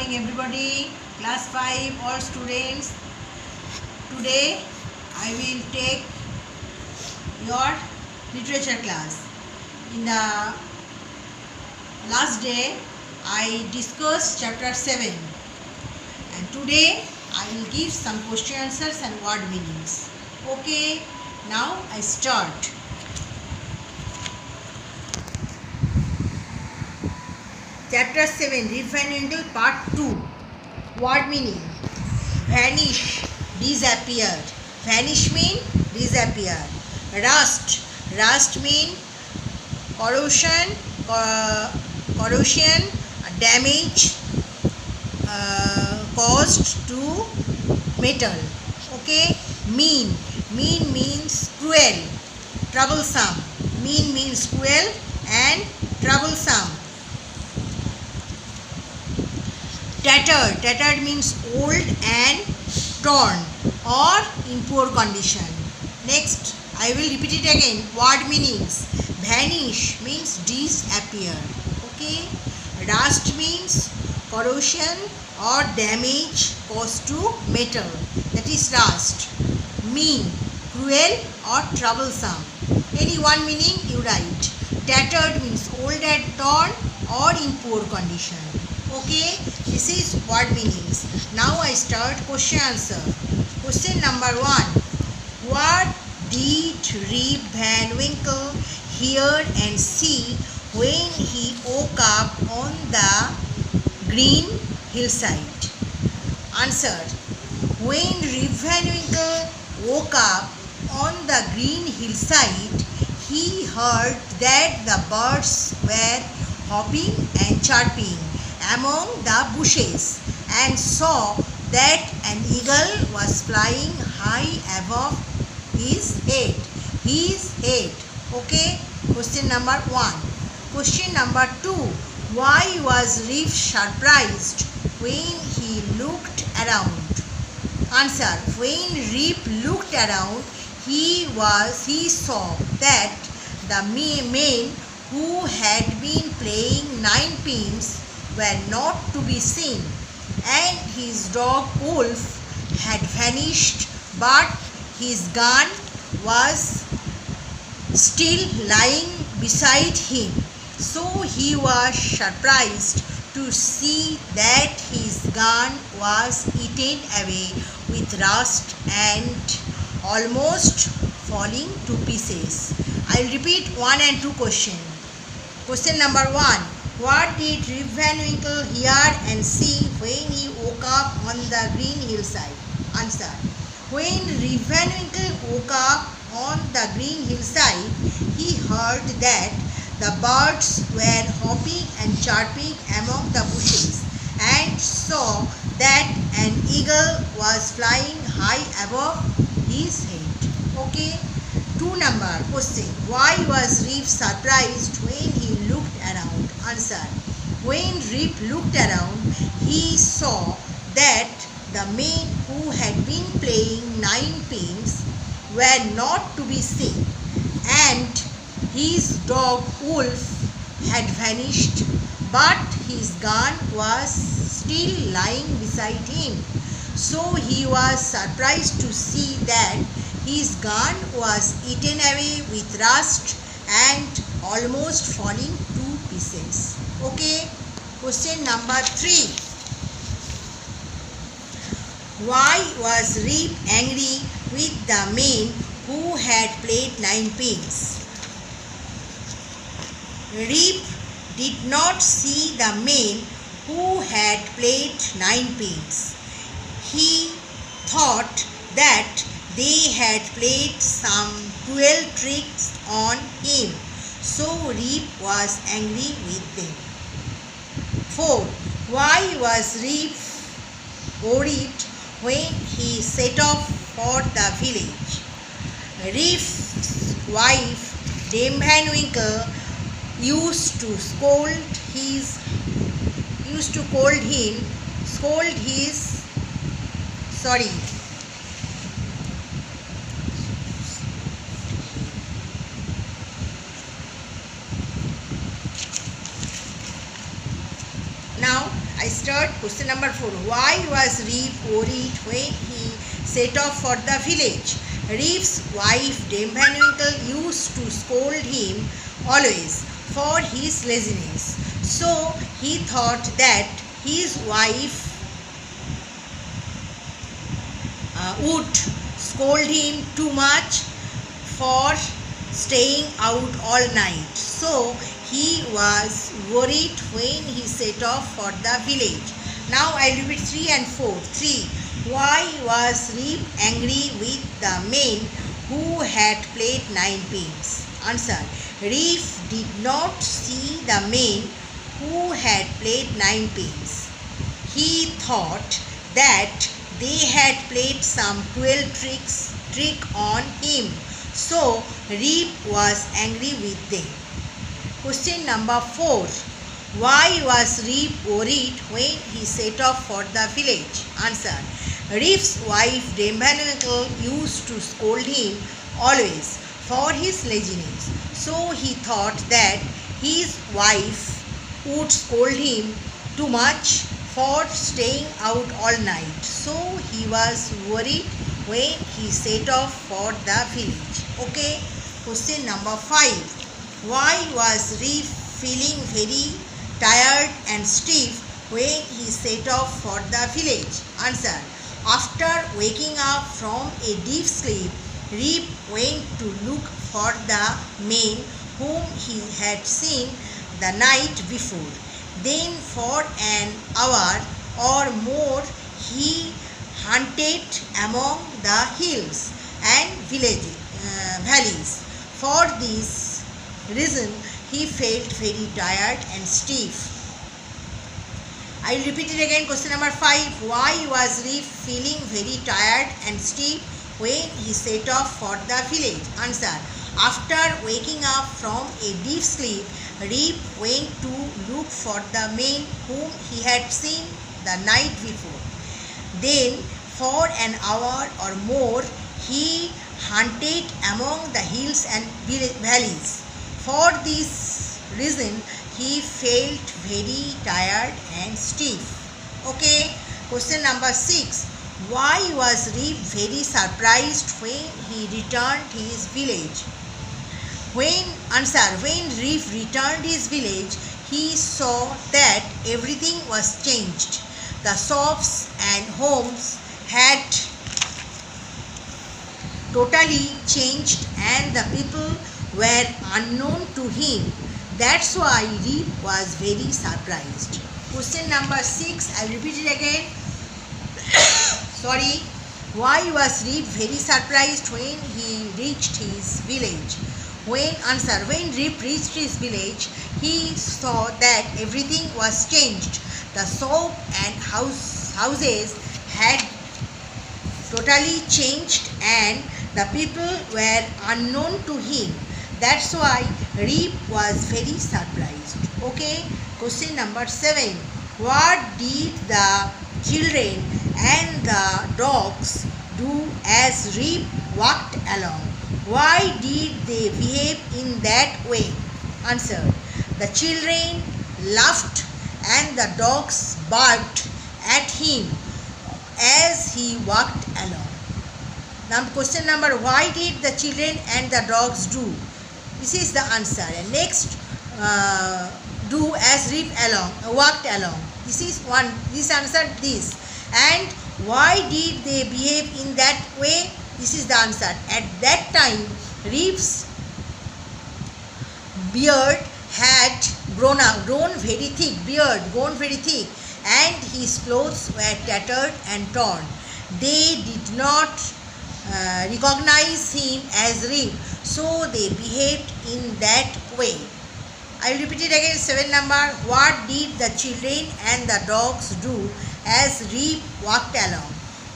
morning everybody, class 5 all students. Today I will take your literature class. In the last day I discussed chapter 7 and today I will give some question answers and word meanings. Okay, now I start. Chapter 7, Rip Van Winkle Part 2. Word meaning: vanish, disappear. Vanish mean disappear. Rust, rust mean corrosion, damage caused to metal. Okay. Mean, mean means cruel, troublesome. Mean means cruel and troublesome. Tattered, tattered means old and torn or in poor condition. Next, I will repeat it again. Word meanings: vanish means disappear. Okay. Rust means corrosion or damage caused to metal, that is rust. Mean, cruel or troublesome. Any one meaning you write. Tattered means old and torn or in poor condition. Okay, this is word meanings. Now I start question answer. Question number 1. What did Rip Van Winkle hear and see when he woke up on the green hillside? Answer. When Rip Van Winkle woke up on the green hillside, he heard that the birds were hopping and chirping among the bushes and saw that an eagle was flying high above his head. Okay. Question number 1. Question number 2. Why was Rip surprised when he looked around? Answer. When Rip looked around, he saw that the men who had been playing nine pins were not to be seen, and his dog Wolf had vanished, but his gun was still lying beside him. So he was surprised to see that his gun was eaten away with rust and almost falling to pieces. I will repeat 1 and 2 question. Question number 1. What did Rip Van Winkle hear and see when he woke up on the green hillside? Answer. When Rip Van Winkle woke up on the green hillside, he heard that the birds were hopping and chirping among the bushes and saw that an eagle was flying high above his head. Okay. 2 number question. Why was Rip surprised when he looked around? Answer. When Rip looked around, he saw that the men who had been playing nine pins were not to be seen, and his dog Wolf had vanished, but his gun was still lying beside him. So he was surprised to see that his gun was eaten away with rust and almost falling to pieces. Okay. Question number 3. Why was Rip angry with the men who had played nine pins? Rip did not see the men who had played nine pins. He thought that they had played some cruel tricks on him, so Rip was angry with them. 4. Why was Rip worried when he set off for the village? Rip's wife, Dame Van Winkle, used to scold his Now I start answered. Question number 4. Why was Reef worried when he set off for the village? Reef's wife Dame Van Winkle used to scold him always for his laziness. So he thought that his wife would scold him too much for staying out all night. So he was worried when he set off for the village. Now I repeat 3 and 4. 3. Why was Reef angry with the men who had played 9 pins? Answer. Reef did not see the men who had played 9 pins. He thought that they had played some 12 trick on him. So Reef was angry with them. Question number 4. Why was Reef worried when he set off for the village? Answer. Reef's wife Dame Van Winkle used to scold him always for his laziness. So he thought that his wife would scold him too much for staying out all night. So he was worried when he set off for the village. Okay. Question number 5. Why was Reef feeling very tired and stiff when he set off for the village? Answer. After waking up from a deep sleep, Reef went to look for the men whom he had seen the night before. Then for an hour or more he hunted among the hills and valleys. For this reason he felt very tired and stiff. I will repeat it again. Question number 5. Why was Reef feeling very tired and stiff when he set off for the village? Answer. After waking up from a deep sleep, Reef went to look for the men whom he had seen the night before. Then for an hour or more he hunted among the hills and valleys. For this reason he felt very tired and stiff. Okay. Question number 6. Why was Reef very surprised when he returned to his village? When Reef returned to his village, he saw that everything was changed. The shops and homes had totally changed and the people were unknown to him. That's why Reef was very surprised. Question number 6. I'll repeat it again. Sorry. Why was Reef very surprised when he reached his village? When Reef reached his village, he saw that everything was changed. The shop and houses had totally changed and the people were unknown to him. That's why Reef was very surprised. Okay. Question number 7. What did the children and the dogs do as Reef walked along? Why did they behave in that way? Answer. The children laughed and the dogs barked at him as he walked along. Now question number. Why did the children and the dogs do? This is the answer. And next, do as Reef walked along. This is one. This answer this. And why did they behave in that way? This is the answer. At that time, Reef's beard had grown very thick, and his clothes were tattered and torn. They did not recognize him as Reef, so they behaved in that way. I will repeat it again. 7 number. What did the children and the dogs do as Reef walked along?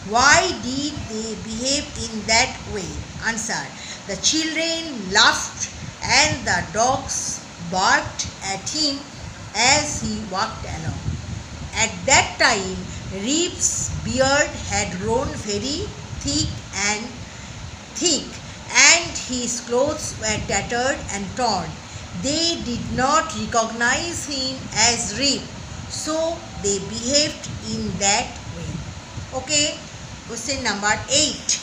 Why did they behave in that way? Answer. The children laughed and the dogs barked at him as he walked along. At that time, Reef's beard had grown very thick, and his clothes were tattered and torn. They did not recognize him as Reef, so they behaved in that way. Okay, question number 8.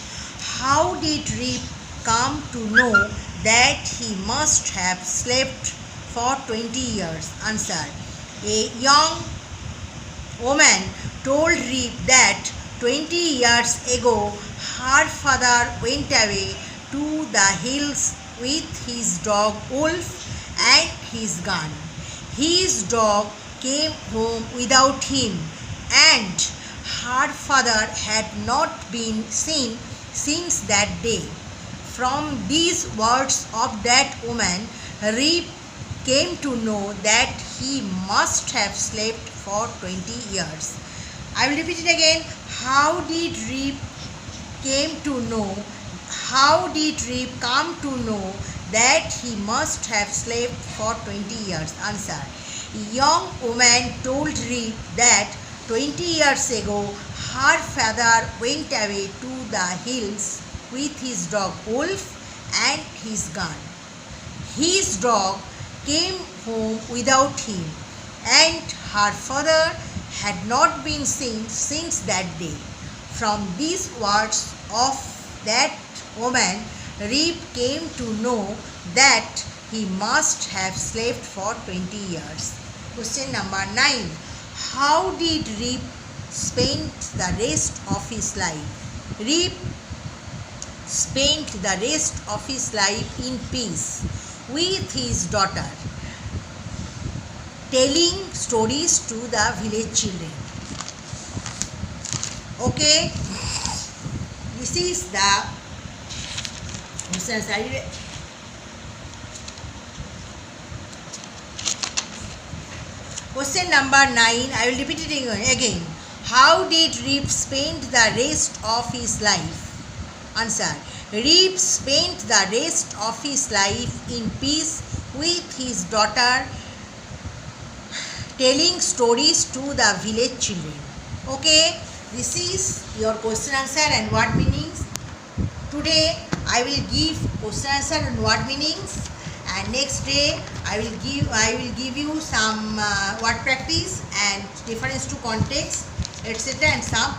How did Rip come to know that he must have slept for 20 years? Answer. A young woman told Rip that 20 years ago her father went away to the hills with his dog Wolf and his gun. His dog came home without him, and her father had not been seen since that day. From these words of that woman, Rip came to know that he must have slept for 20 years. I will repeat it again. How did Rip come to know that he must have slept for 20 years? Answer. A young woman told Rip that 20 years ago her father went away to the hills with his dog Wolf and his gun. His dog came home without him, and her father had not been seen since that day. From these words of that woman, Rip came to know that he must have slept for 20 years. Question number 9. How did Rip spend the rest of his life? Rip spent the rest of his life in peace with his daughter, telling stories to the village children. Okay, this is the question. Question number 9, I will repeat it again. How did Rip spend the rest of his life? Answer. Rip spent the rest of his life in peace with his daughter, telling stories to the village children. Okay, this is your question answer and word meanings. Today I will give question answer and word meanings, and next day I will give you some word practice and difference to context, etc., and some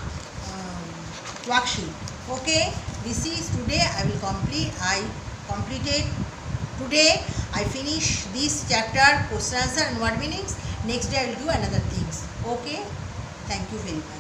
worksheet. Okay, this is today I completed today. I finish this chapter question answer and word meanings. Next day I will do another things. Okay, thank you very much.